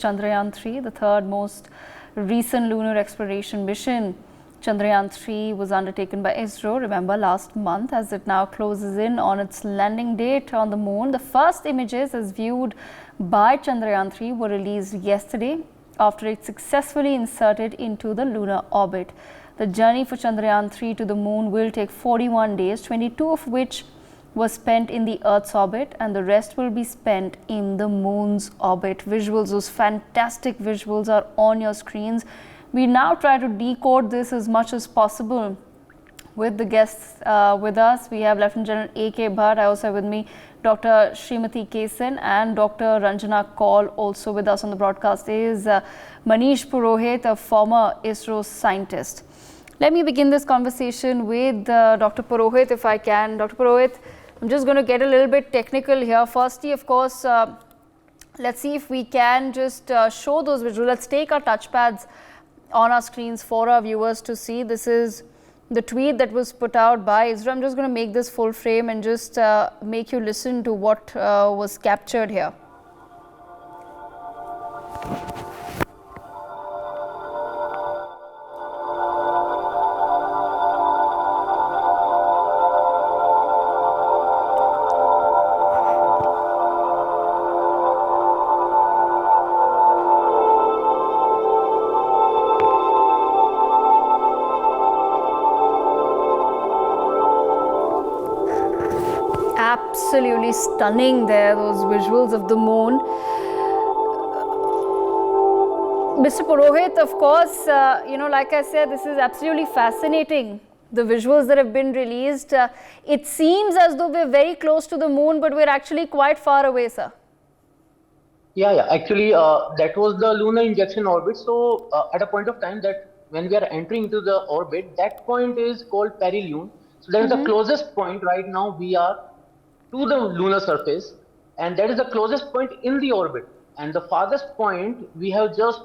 Chandrayaan-3, the third most recent lunar exploration mission. Chandrayaan-3 was undertaken by ISRO, remember, last month, as it now closes in on its landing date on the moon. The first images as viewed by Chandrayaan-3 were released yesterday after it successfully inserted into the lunar orbit. The journey for Chandrayaan-3 to the moon will take 41 days, 22 of which was spent in the Earth's orbit, and the rest will be spent in the moon's orbit. Visuals, those fantastic visuals, are on your screens. We now try to decode this as much as possible with the guests with us. We have Lieutenant General A.K. Bhatt. I also have with me Dr. Srimati Kesan and Dr. Ranjana Kaul. Also with us on the broadcast is Manish Purohit, a former ISRO scientist. Let me begin this conversation with Dr. Purohit, if I can. Dr. Purohit, I'm just going to get a little bit technical here. Firstly, of course, let's see if we can just show those visuals. Let's take our touchpads on our screens for our viewers to see. This is the tweet that was put out by ISRO. I'm just going to make this full frame and just make you listen to what was captured here. Absolutely stunning there, those visuals of the moon. Mr. Purohit, of course, like I said, this is absolutely fascinating. The visuals that have been released, it seems as though we're very close to the moon, but we're actually quite far away, sir. Yeah. Actually, that was the lunar injection orbit. So, at a point of time that when we are entering into the orbit, that point is called perihelion. So, that is the closest point right now we are to the lunar surface, and that is the closest point in the orbit. And the farthest point, we have just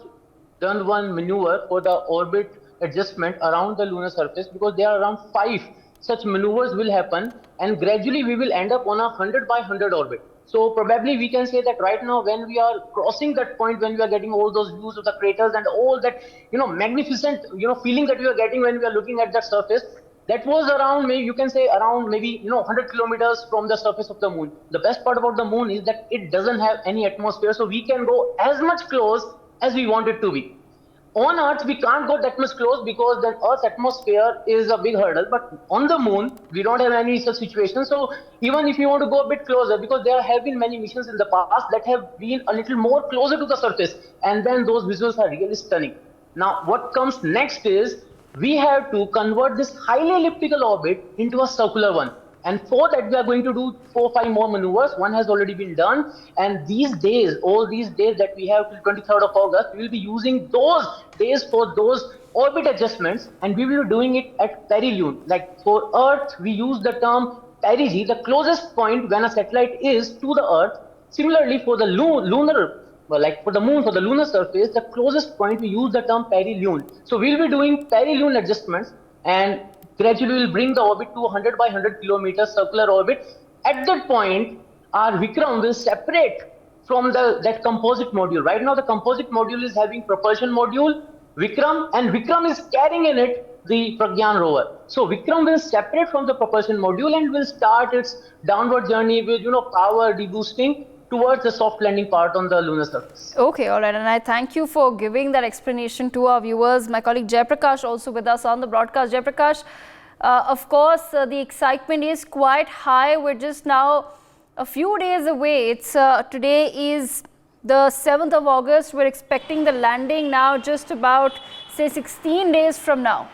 done one maneuver for the orbit adjustment around the lunar surface, because there are around 5 such maneuvers will happen, and gradually we will end up on a 100 by 100 orbit. So probably we can say that right now, when we are crossing that point, when we are getting all those views of the craters and all that, magnificent, feeling that we are getting when we are looking at that surface, that was around, maybe you can say around maybe 100 kilometers from the surface of the moon. The best part about the moon is that it doesn't have any atmosphere, so we can go as much close as we want it to be. On Earth, we can't go that much close because the Earth's atmosphere is a big hurdle. But on the moon, we don't have any such situation. So even if you want to go a bit closer, because there have been many missions in the past that have been a little more closer to the surface, and then those visuals are really stunning. Now, what comes next is we have to convert this highly elliptical orbit into a circular one. And for that, we are going to do 4 or 5 more maneuvers. One has already been done. And these days, all these days that we have till 23rd of August, we will be using those days for those orbit adjustments. And we will be doing it at perihelion. Like for Earth, we use the term perigee, the closest point when a satellite is to the Earth. Similarly, for the lunar, like for the moon, for the lunar surface, the closest point we use the term perihelion. So we'll be doing perihelion adjustments, and gradually we'll bring the orbit to 100 by 100 kilometers circular orbit. At that point, our Vikram will separate from that composite module. Right now, the composite module is having propulsion module, Vikram, and Vikram is carrying in it the Pragyan rover. So Vikram will separate from the propulsion module and will start its downward journey with power deboosting towards the soft landing part on the lunar surface. Okay, all right. And I thank you for giving that explanation to our viewers. My colleague Jaiprakash also with us on the broadcast. Jaiprakash, of course, the excitement is quite high. We're just now a few days away. It's today is the 7th of August. We're expecting the landing now just about, say, 16 days from now.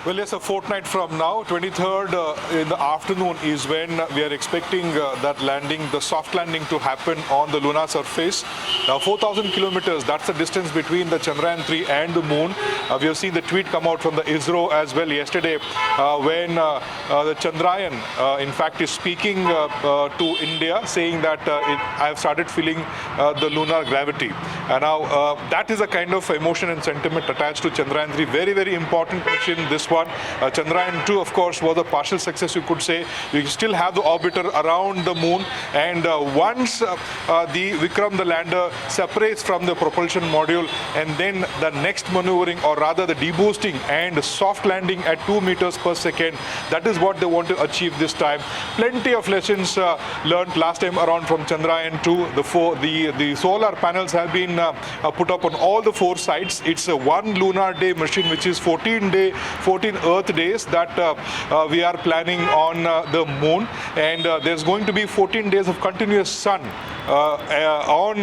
Well, yes, a fortnight from now, 23rd in the afternoon is when we are expecting that landing, the soft landing to happen on the lunar surface. Now, 4,000 kilometers, that's the distance between the Chandrayaan-3 and the moon. We have seen the tweet come out from the ISRO as well yesterday when the Chandrayaan, in fact, is speaking to India, saying that I have started feeling the lunar gravity. Now, that is a kind of emotion and sentiment attached to Chandrayaan 3. Very, very important mission, this one. Chandrayaan 2, of course, was a partial success, you could say. You still have the orbiter around the moon, and once the Vikram, the lander, separates from the propulsion module, and then the next maneuvering, or rather the deboosting and soft landing at 2 meters per second, that is what they want to achieve this time. Plenty of lessons learned last time around from Chandrayaan 2. The solar panels have been put up on all the 4 sides. It's a 1 lunar day machine, which is 14 Earth days that we are planning on the moon, and there's going to be 14 days of continuous sun on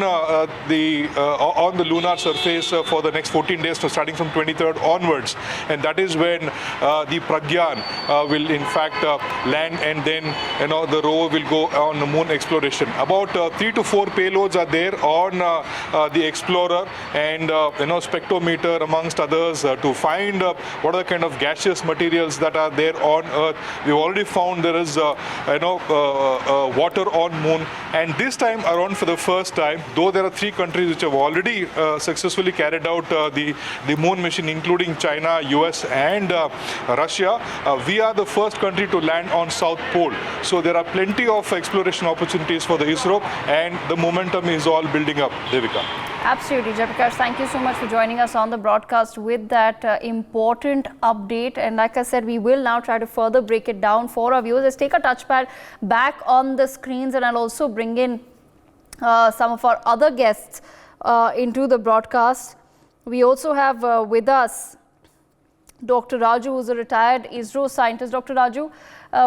the lunar surface for the next 14 days, starting from 23rd onwards, and that is when the Pragyan will in fact land, and then the rover will go on the moon exploration. About 3 to 4 payloads are there on the Explorer, and spectrometer amongst others to find what are the kind of gaseous materials that are there on Earth. We've already found there is water on moon, and this time around, for the first time, though there are 3 countries which have already successfully carried out the moon mission, including China, US and Russia, we are the first country to land on South Pole. So there are plenty of exploration opportunities for the ISRO, and the momentum is all building up. Devika. Absolutely, Jayaprakash. Thank you so much for joining us on the broadcast with that important update. And like I said, we will now try to further break it down for our viewers. Let's take a touchpad back on the screens, and I'll also bring in some of our other guests into the broadcast. We also have with us Dr. Raju, who's a retired ISRO scientist. Dr. Raju,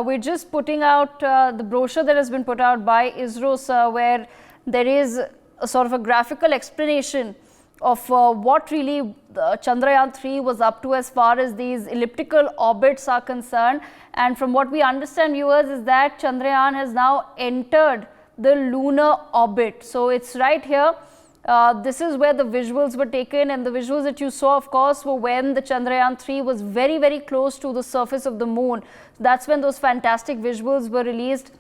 we're just putting out the brochure that has been put out by ISRO, sir, where there is a sort of a graphical explanation of what really Chandrayaan 3 was up to as far as these elliptical orbits are concerned. And from what we understand, viewers, is that Chandrayaan has now entered the lunar orbit. So it's right here. This is where the visuals were taken, and the visuals that you saw, of course, were when the Chandrayaan 3 was very, very close to the surface of the moon. That's when those fantastic visuals were released.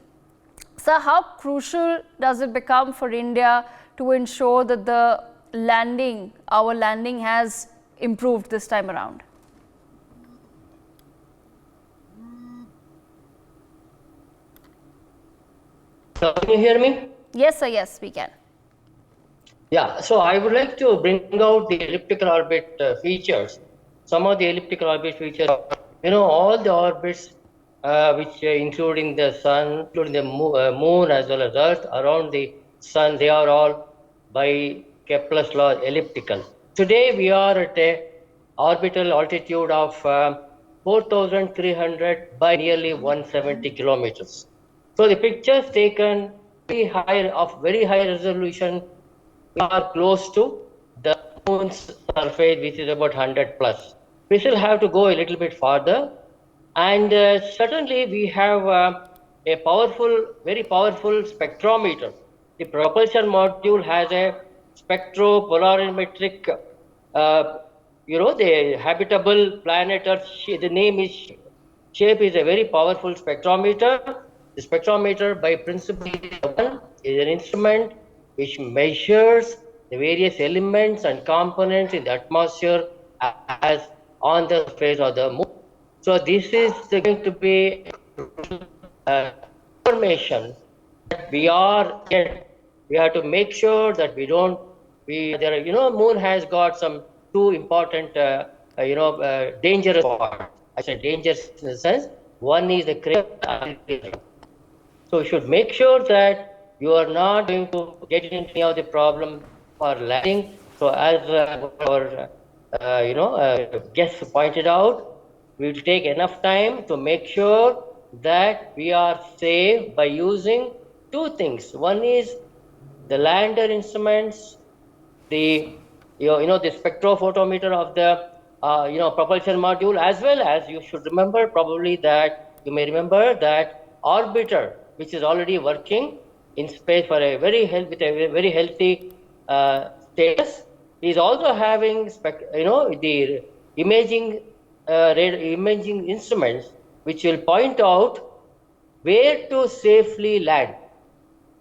So how crucial does it become for India to ensure that the landing, our landing, has improved this time around? So can you hear me? Yes, sir. Yes, we can. Yeah, so I would like to bring out the elliptical orbit features. Some of the elliptical orbit features, all the orbits which including the sun, including the moon as well as Earth around the sun, they are all by Kepler's law elliptical. Today we are at a orbital altitude of 4,300 by nearly 170 kilometers. So the pictures taken very high resolution are close to the moon's surface, which is about 100 plus. We still have to go a little bit farther, and certainly we have a very powerful spectrometer. The propulsion module has a spectropolarimetric, the habitable planet Earth, the name is shape is a very powerful spectrometer. The spectrometer by principle is an instrument which measures the various elements and components in the atmosphere as on the surface of the moon. So this is going to be information that we have to make sure that moon has got some 2 important dangerous parts. I said dangerous in the sense, one is the crater. So you should make sure that you are not going to get into any of the problem for landing. So as our guests pointed out, we will take enough time to make sure that we are safe by using 2 things. One is the lander instruments, the spectrophotometer of the propulsion module, as well as you should remember you may remember that orbiter, which is already working in space with a very healthy status, is also having the imaging instruments which will point out where to safely land.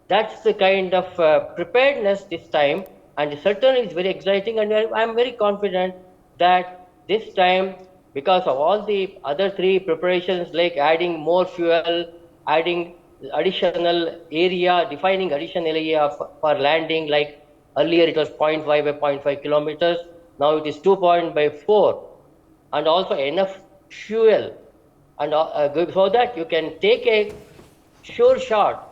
That's the kind of preparedness this time and certainly it's very exciting, and I'm very confident that this time, because of all the other three preparations like adding more fuel, adding additional area, defining additional area for landing, like earlier it was 0.5 by 0.5 kilometers, now it is 2 by 4, and also enough fuel, and so that you can take a sure shot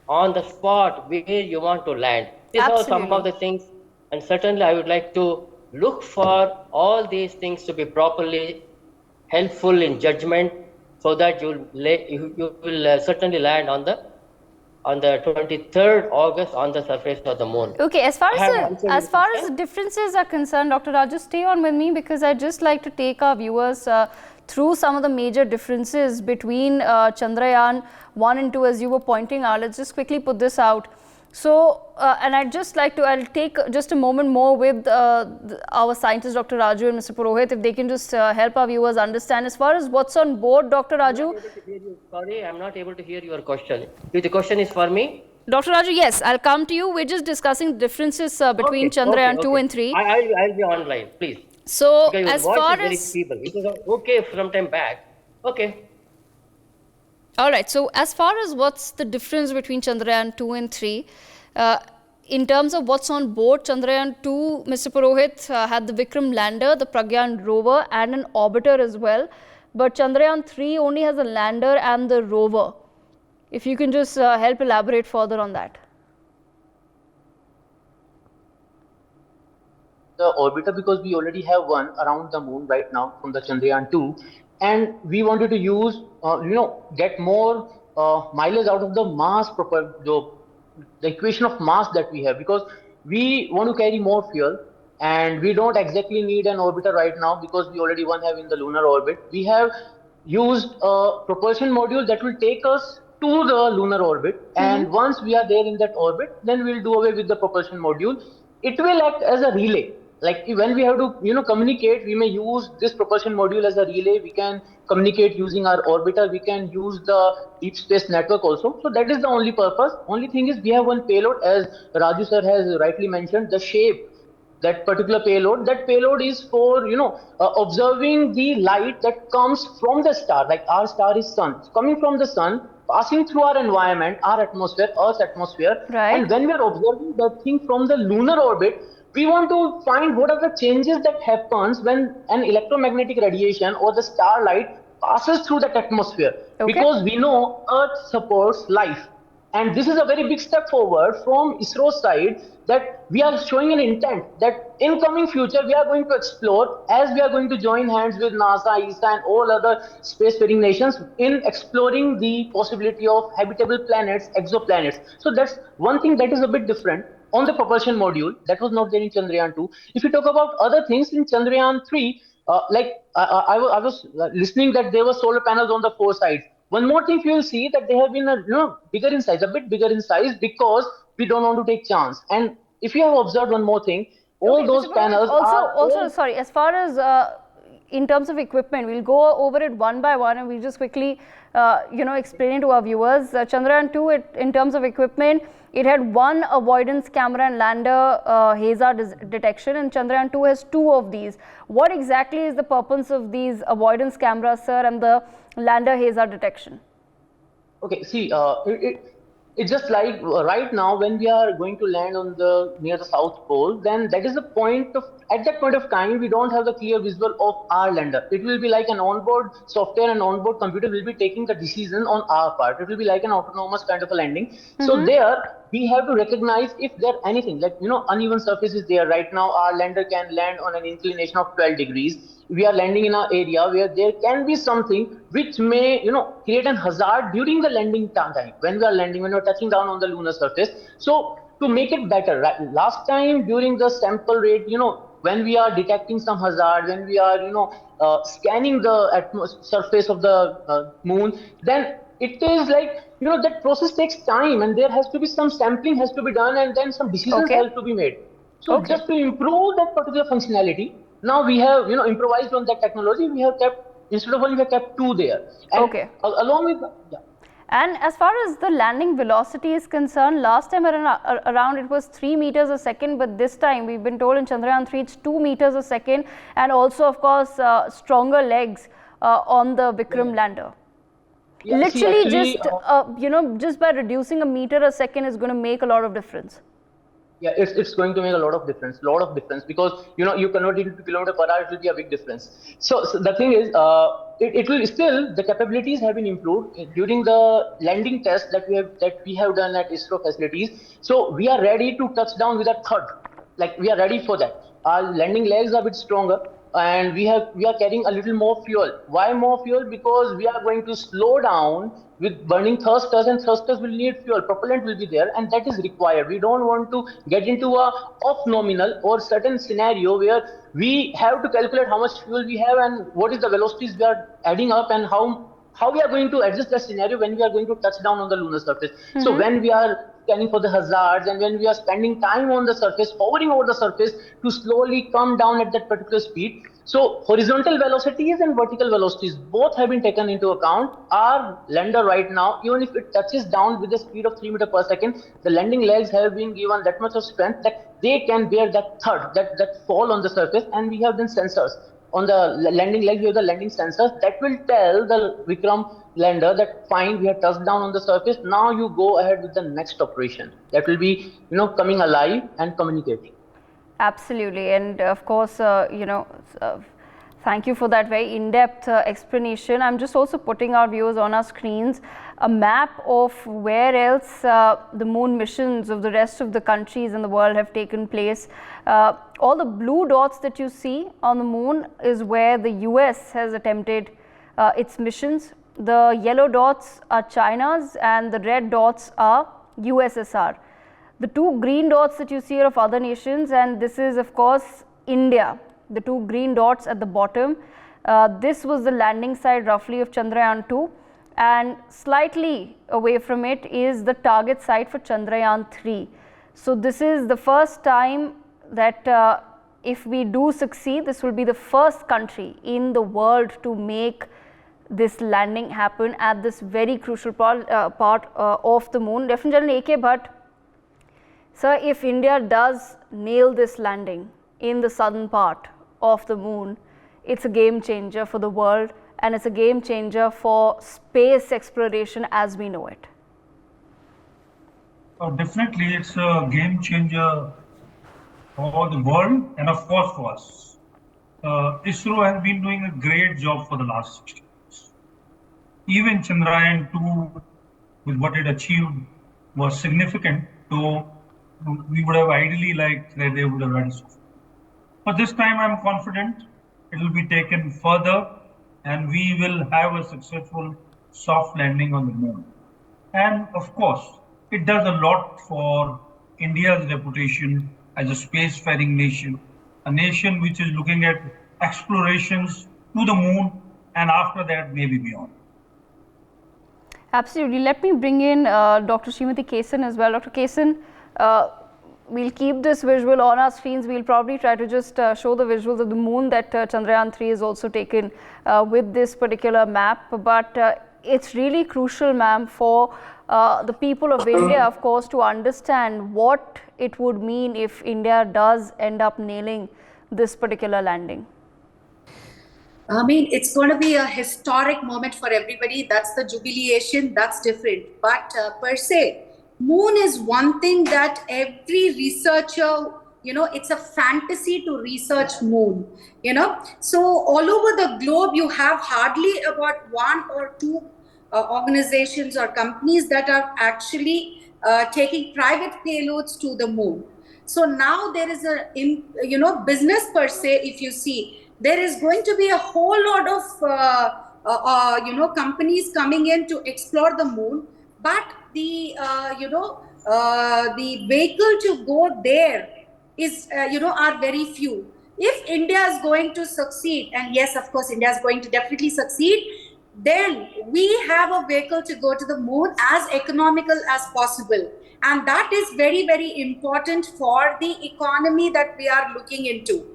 on the spot where you want to land. These are some of Absolutely. the things, and certainly I would like to look for all these things to be properly helpful in judgment, so that you will certainly land on the 23rd August on the surface of the moon. Okay, I have answered your as question. differences are concerned, Dr. Raju, stay on with me, because I'd just like to take our viewers through some of the major differences between Chandrayaan 1 and 2, as you were pointing out. Let's just quickly put this out. So, and I'd just like to, I'll take just a moment more with our scientists, Dr. Raju and Mr. Purohit, if they can just help our viewers understand as far as what's on board, Dr. Raju. Sorry, I'm not able to hear your question. If the question is for me? Dr. Raju, yes, I'll come to you. We're just discussing differences between Chandrayaan 2 and 3. I'll be online, please. So, Because your as voice far is very as feeble. It was okay some time back. Okay. all right, so as far as what's the difference between Chandrayaan 2 and 3, in terms of what's on board, Chandrayaan 2, Mr. Purohit, had the Vikram lander, the Pragyan rover, and an orbiter as well. But Chandrayaan 3 only has a lander and the rover. If you can just help elaborate further on that. The orbiter, because we already have one around the moon right now from the Chandrayaan 2, and we wanted to use, get more mileage out of the mass the equation of mass that we have, because we want to carry more fuel, and we don't exactly need an orbiter right now because we already one have in the lunar orbit. We have used a propulsion module that will take us to the lunar orbit, and once we are there in that orbit, then we'll do away with the propulsion module. It will act as a relay. Like when we have to communicate, we may use this propulsion module as a relay. We can communicate using our orbiter. We can use the deep space network also. So that is the only purpose. Only thing is we have one payload, as Raju sir has rightly mentioned, the shape, that particular payload. That payload is for observing the light that comes from the star. Like our star is sun. It's coming from the sun, passing through our environment, our atmosphere, Earth's atmosphere. Right. And when we are observing that thing from the lunar orbit, we want to find what are the changes that happens when an electromagnetic radiation or the starlight passes through that atmosphere. Okay. Because we know Earth supports life. And this is a very big step forward from ISRO's side, that we are showing an intent that in coming future we are going to explore, as we are going to join hands with NASA, ESA and all other spacefaring nations in exploring the possibility of habitable planets, exoplanets. So that's one thing that is a bit different on the propulsion module that was not there in Chandrayaan 2. If you talk about other things in Chandrayaan 3, I was listening that there were solar panels on the four sides. One more thing you will see that they have been bigger in size, a bit bigger in size, because we don't want to take chance. And if you have observed one more thing, all those panels also, sorry, as far as in terms of equipment, we'll go over it one by one, and we'll just quickly explain it to our viewers. Chandrayaan 2, in terms of equipment, it had one avoidance camera and lander hazard detection, and Chandrayaan 2 has two of these. What exactly is the purpose of these avoidance cameras, sir, and the lander hazard detection? Okay, see, it's just like right now when we are going to land on near the South Pole, then that is the point of, at that point of time, we don't have the clear visual of our lander. It will be like an onboard software and onboard computer will be taking the decision on our part. It will be like an autonomous kind of a landing. So there we have to recognize if there anything like uneven surface is there. Right now our lander can land on an inclination of 12 degrees. We are landing in an area where there can be something which may create an hazard during the landing time, when we are landing, when we are touching down on the lunar surface. So to make it better, last time during the sample rate, when we are detecting some hazard, when we are scanning the surface of the moon, then it is like that process takes time, and there has to be some sampling has to be done, and then some decisions have to be made. So just to improve that particular functionality, now we have improvised on that technology. We have kept, instead of one, we have kept two there. And along with And as far as the landing velocity is concerned, last time around it was 3 meters a second, but this time we've been told in Chandrayaan 3 it's 2 meters a second, and also of course stronger legs on the Vikram lander. Yeah, see, Literally actually, just just by reducing a meter a second is going to make a lot of difference. yeah, it's going to make a lot of difference, because you convert it into kilometer per hour, it will be a big difference. So the thing is, it will still, the capabilities have been improved during the landing test that we have done at ISRO facilities. So we are ready to touch down with a third, like we are ready for that. Our landing legs are a bit stronger, and we are carrying a little more fuel. Why more fuel? Because we are going to slow down with burning thrusters, and thrusters will need fuel. Propellant will be there, and that is required. We don't want to get into a off nominal or certain scenario where we have to calculate how much fuel we have and what is the velocities we are adding up, and how we are going to adjust that scenario when we are going to touch down on the lunar surface. So when we are scanning for the hazards, and when we are spending time on the surface, hovering over the surface to slowly come down at that particular speed. So horizontal velocities and vertical velocities both have been taken into account. Our lander right now, even if it touches down with a speed of 3 meters per second, the landing legs have been given that much of strength that they can bear that thud, that fall on the surface. And we have then sensors on the landing leg. We have the landing sensors that will tell the Vikram lander that fine, we have touched down on the surface, now you go ahead with the next operation. That will be coming alive and communicating. Absolutely, and of course thank you for that very in-depth explanation. I'm just also putting our viewers on our screens a map of where else the moon missions of the rest of the countries in the world have taken place. All the blue dots that you see on the moon is where the US has attempted its missions. The yellow dots are China's, and the red dots are USSR. The two green dots that you see are of other nations, and this is of course India. The two green dots at the bottom, this was the landing site roughly of Chandrayaan 2, and slightly away from it is the target site for Chandrayaan 3. So this is the first time that if we do succeed, this will be the first country in the world to make this landing happen at this very crucial part of the moon. Lieutenant General A.K. Bhatt, sir, if India does nail this landing in the southern part of the moon, it's a game changer for the world, and it's a game changer for space exploration as we know it. Definitely, it's a game changer for the world and of course for us. ISRO has been doing a great job for the last 60 years. Even Chandrayaan 2, with what it achieved, was significant, though we would have ideally liked that they would have run so far. But this time I'm confident it will be taken further, and we will have a successful soft landing on the moon. And of course, it does a lot for India's reputation as a spacefaring nation, a nation which is looking at explorations to the moon, and after that maybe beyond. Absolutely. Let me bring in Dr. Srimati Kesan as well. Dr. Kesan, we'll keep this visual on our screens. We'll probably try to just show the visuals of the moon that Chandrayaan 3 is also taken with this particular map. But it's really crucial, ma'am, for the people of India, of course, to understand what it would mean if India does end up nailing this particular landing. I mean, it's going to be a historic moment for everybody. That's the jubilation, that's different. But per se, moon is one thing that every researcher, it's a fantasy to research moon, So all over the globe, you have hardly about one or two organizations or companies that are actually taking private payloads to the moon. So now there is a, business per se, if you see, there is going to be a whole lot of, companies coming in to explore the moon. But the, the vehicle to go there is, are very few. If India is going to succeed, and yes, of course, India is going to definitely succeed, then we have a vehicle to go to the moon as economical as possible. And that is very, very important for the economy that we are looking into.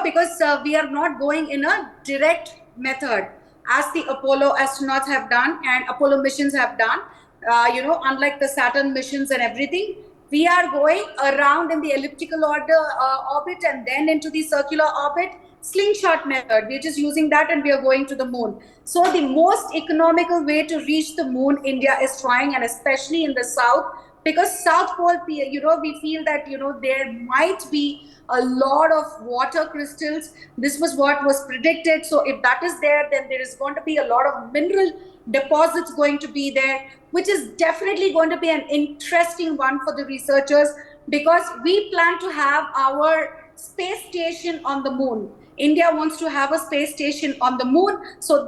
Because we are not going in a direct method. as the Apollo astronauts have done and Apollo missions have done. Unlike the Saturn missions and everything, we are going around in the elliptical orbit and then into the circular orbit. Slingshot method, we're just using that and we are going to the moon. So the most economical way to reach the moon, India is trying, and especially in the south, because South Pole, we feel that, there might be a lot of water crystals. This was what was predicted. So if that is there, then there is going to be a lot of mineral deposits going to be there, which is definitely going to be an interesting one for the researchers, because we plan to have our space station on the moon. India wants to have a space station on the moon. So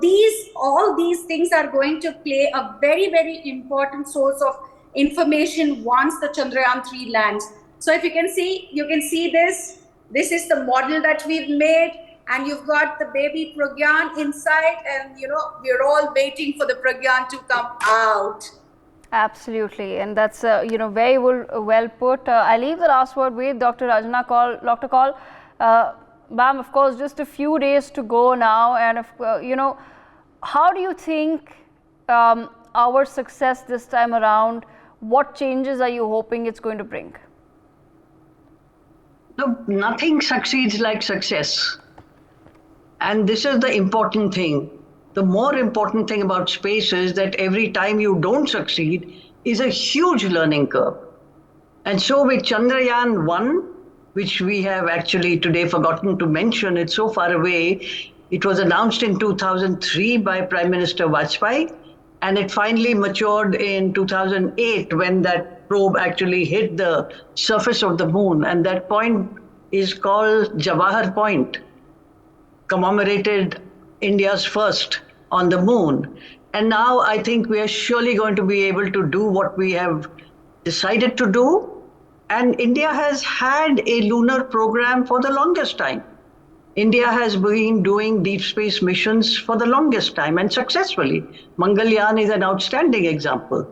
all these things are going to play a very, very important source of information once the Chandrayaan 3 lands. So if you can see this. This is the model that we've made, and you've got the baby Pragyan inside, and we're all waiting for the Pragyan to come out. Absolutely, and that's very well put. I leave the last word with Dr. Rajana Kaul. Dr. Kaul, ma'am, of course, just a few days to go now, and how do you think our success this time around? What changes are you hoping it's going to bring? No, nothing succeeds like success. And this is the important thing. The more important thing about space is that every time you don't succeed is a huge learning curve. And so with Chandrayaan 1, which we have actually today forgotten to mention, it's so far away. It was announced in 2003 by Prime Minister Vajpayee, and it finally matured in 2008 when that probe actually hit the surface of the moon. And that point is called Jawahar Point, commemorated India's first on the moon. And now I think we are surely going to be able to do what we have decided to do. And India has had a lunar program for the longest time. India has been doing deep space missions for the longest time, and successfully. Mangalyaan is an outstanding example.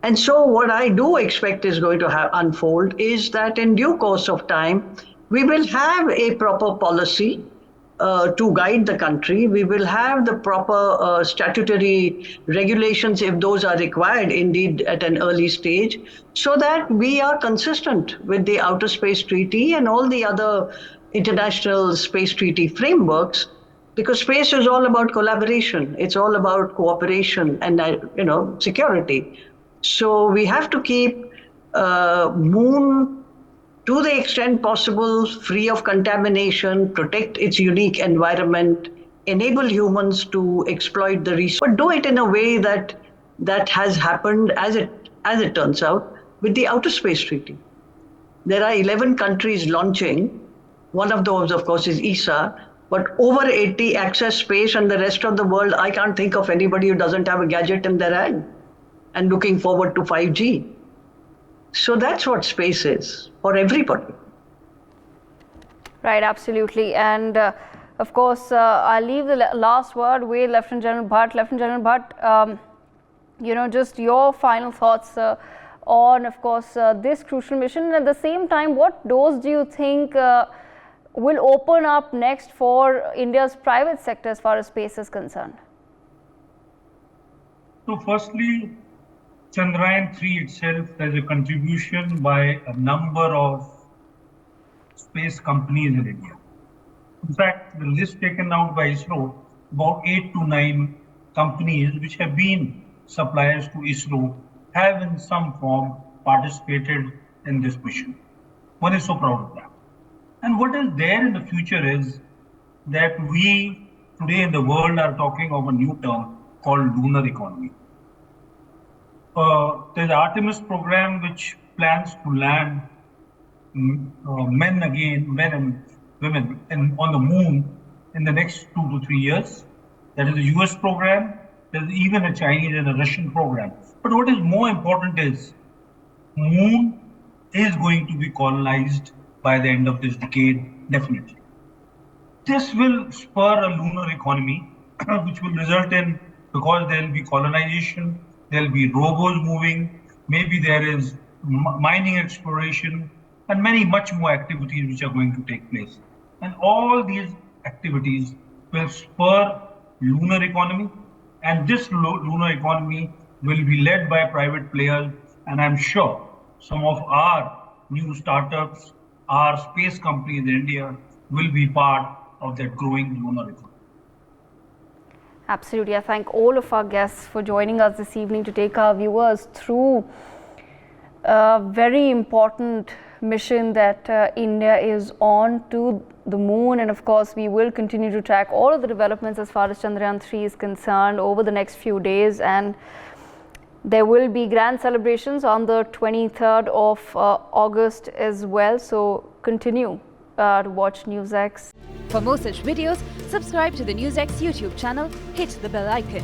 And so what I do expect is going to unfold is that in due course of time, we will have a proper policy to guide the country. We will have the proper statutory regulations, if those are required indeed at an early stage, so that we are consistent with the Outer Space Treaty and all the other international space treaty frameworks, because space is all about collaboration. It's all about cooperation and security. So we have to keep Moon, to the extent possible, free of contamination, protect its unique environment, enable humans to exploit the resource, but do it in a way that has happened, as it turns out, with the Outer Space Treaty. There are 11 countries launching. One of those, of course, is ESA, but over 80 access space, and the rest of the world, I can't think of anybody who doesn't have a gadget in their hand and looking forward to 5G. So that's what space is for everybody. Right, absolutely. And of course, I'll leave the last word with Lieutenant General Bhatt. Lieutenant General Bhatt, just your final thoughts on, of course, this crucial mission. And at the same time, what doors do you think will open up next for India's private sector as far as space is concerned? So firstly, Chandrayaan 3 itself has a contribution by a number of space companies in India. In fact, the list taken out by ISRO, about 8 to 9 companies which have been suppliers to ISRO have in some form participated in this mission. One is so proud of that. And what is there in the future is that we today in the world are talking of a new term called lunar economy. There's the Artemis program which plans to land men and women on the moon in the next 2 to 3 years. That is a US program. There's even a Chinese and a Russian program. But what is more important is moon is going to be colonized by the end of this decade, definitely. This will spur a lunar economy, which will result in, because there will be colonization, there will be robos moving, maybe there is mining exploration, and much more activities which are going to take place. And all these activities will spur lunar economy, and this lunar economy will be led by private players, and I'm sure some of our new startups, our space companies in India will be part of that growing lunar economy. Absolutely. I thank all of our guests for joining us this evening to take our viewers through a very important mission that India is on to the moon, and of course we will continue to track all of the developments as far as Chandrayaan 3 is concerned over the next few days, and there will be grand celebrations on the 23rd of August as well, so continue to watch NewsX. For more such videos, subscribe to the NewsX YouTube channel, hit the bell icon.